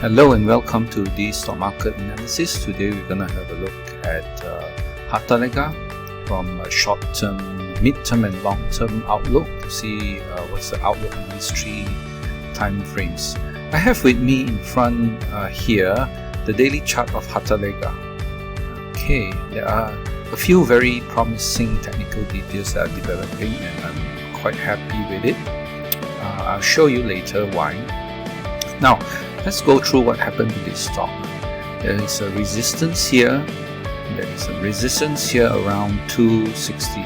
Hello and welcome to the stock market analysis. Today we're going to have a look at Hartalega from a short-term, mid-term and long-term outlook to see what's the outlook in these three time frames. I have with me in front here the daily chart of Hartalega. Okay, there are a few very promising technical details that are developing and I'm quite happy with it. I'll show you later why. Now, let's go through what happened to this stock. There is a resistance here. There is a resistance here around 260.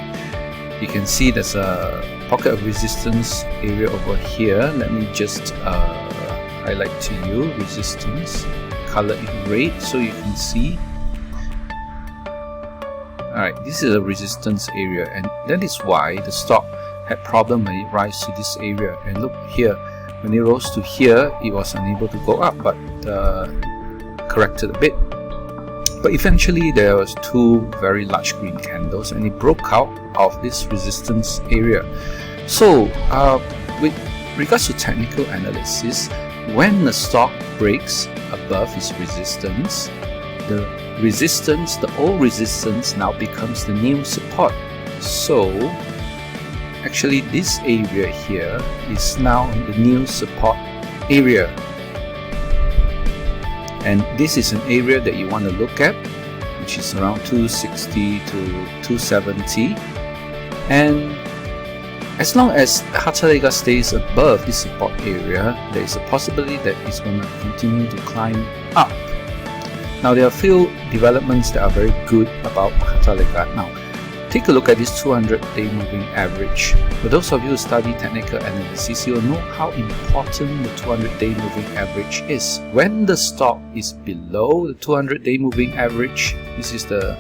You can see there's a pocket of resistance area over here. Let me just highlight to you resistance, color in red so you can see. Alright, this is a resistance area, and that is why the stock had problem when it rise to this area. And look here, when it rose to here, it was unable to go up, but corrected a bit. But eventually there was two very large green candles and it broke out of this resistance area. So with regards to technical analysis, when the stock breaks above its resistance, the old resistance now becomes the new support. So actually this area here is now the new support area, and this is an area that you want to look at, which is around 260 to 270. And as long as Hartalega stays above this support area, there is a possibility that it's going to continue to climb up. Now there are a few developments that are very good about Hartalega. Now take a look at this 200-day moving average. For those of you who study technical analysis, you will know how important the 200-day moving average is. When the stock is below the 200-day moving average, this is the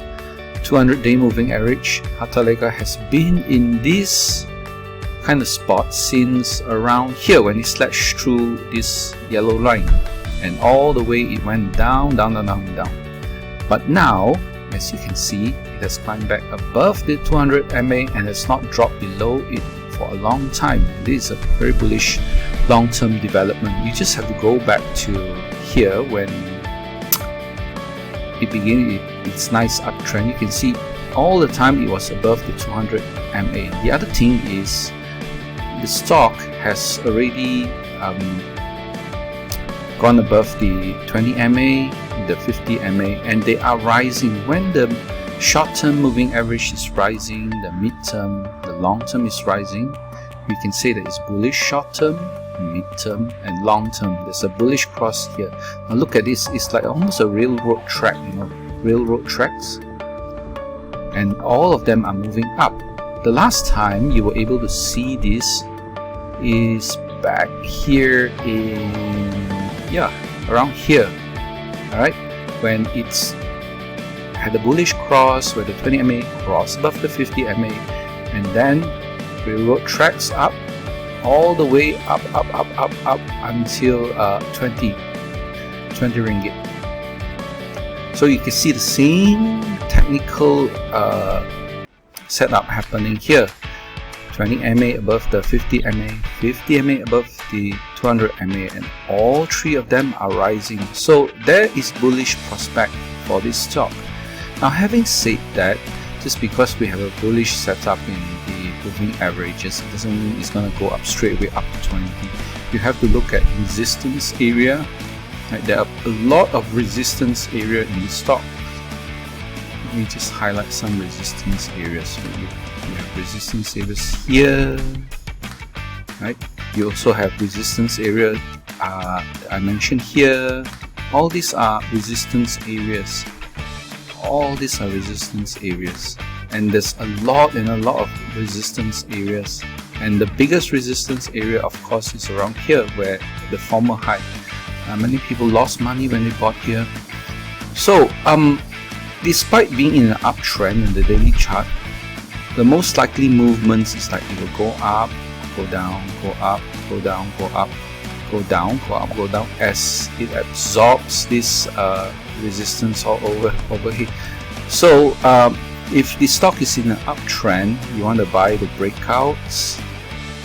200-day moving average, Hartalega has been in this kind of spot since around here when it slashed through this yellow line, and all the way it went down. But now, as you can see, it has climbed back above the 200 MA and has not dropped below it for a long time. This is a very bullish long-term development. You just have to go back to here when it began its nice uptrend. You can see all the time it was above the 200 MA. The other thing is the stock has already gone above the 20 MA, the 50 MA, and they are rising. When the short-term moving average is rising, the mid-term, the long-term is rising, we can say that it's bullish short-term, mid-term, and long-term. There's a bullish cross here. Now look at this, it's like almost a railroad track, railroad tracks, and all of them are moving up. The last time you were able to see this is back here in, around here. Alright, when it's had a bullish cross where the 20 MA cross above the 50 MA, and then railroad tracks up all the way up until 20 ringgit. So you can see the same technical setup happening here. 20 MA above the 50 MA, 50 MA above the 200 MA, and all three of them are rising. So there is bullish prospect for this stock. Now having said that, just because we have a bullish setup in the moving averages, it doesn't mean it's going to go up straight away up to 20. You have to look at resistance area. Right, there are a lot of resistance area in the stock. Let me just highlight some resistance areas for you. You have resistance areas here, right? You also have resistance area I mentioned here. All these are resistance areas. All these are resistance areas, and there's a lot of resistance areas. And the biggest resistance area, of course, is around here where the former high. Many people lost money when they bought here. So despite being in an uptrend in the daily chart, the most likely movements is like it will go up, go down, go up, go down, go up, go down, go up, go down, as it absorbs this resistance all over here. So if the stock is in an uptrend, you want to buy the breakouts,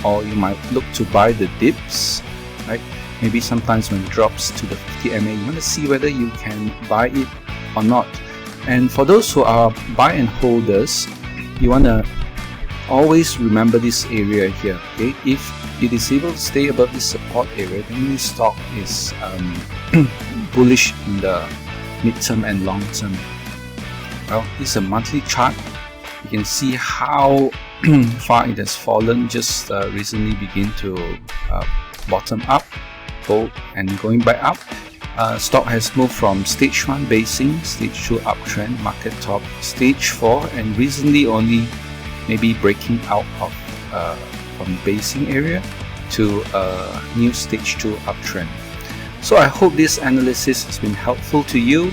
or you might look to buy the dips, right? Maybe sometimes when it drops to the 50 MA, you want to see whether you can buy it or not. And for those who are buy and holders, you want to always remember this area here. Okay, if it is able to stay above this support area, then this stock is bullish in the midterm and long term. Well, this is a monthly chart. You can see how far it has fallen. Just recently begin to bottom up, go and going back up. Stock has moved from stage 1 basing, stage 2 uptrend, market top, stage 4, and recently only maybe breaking out of from basing area to a new stage 2 uptrend. So I hope this analysis has been helpful to you.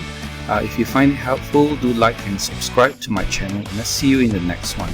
If you find it helpful, do like and subscribe to my channel, and I'll see you in the next one.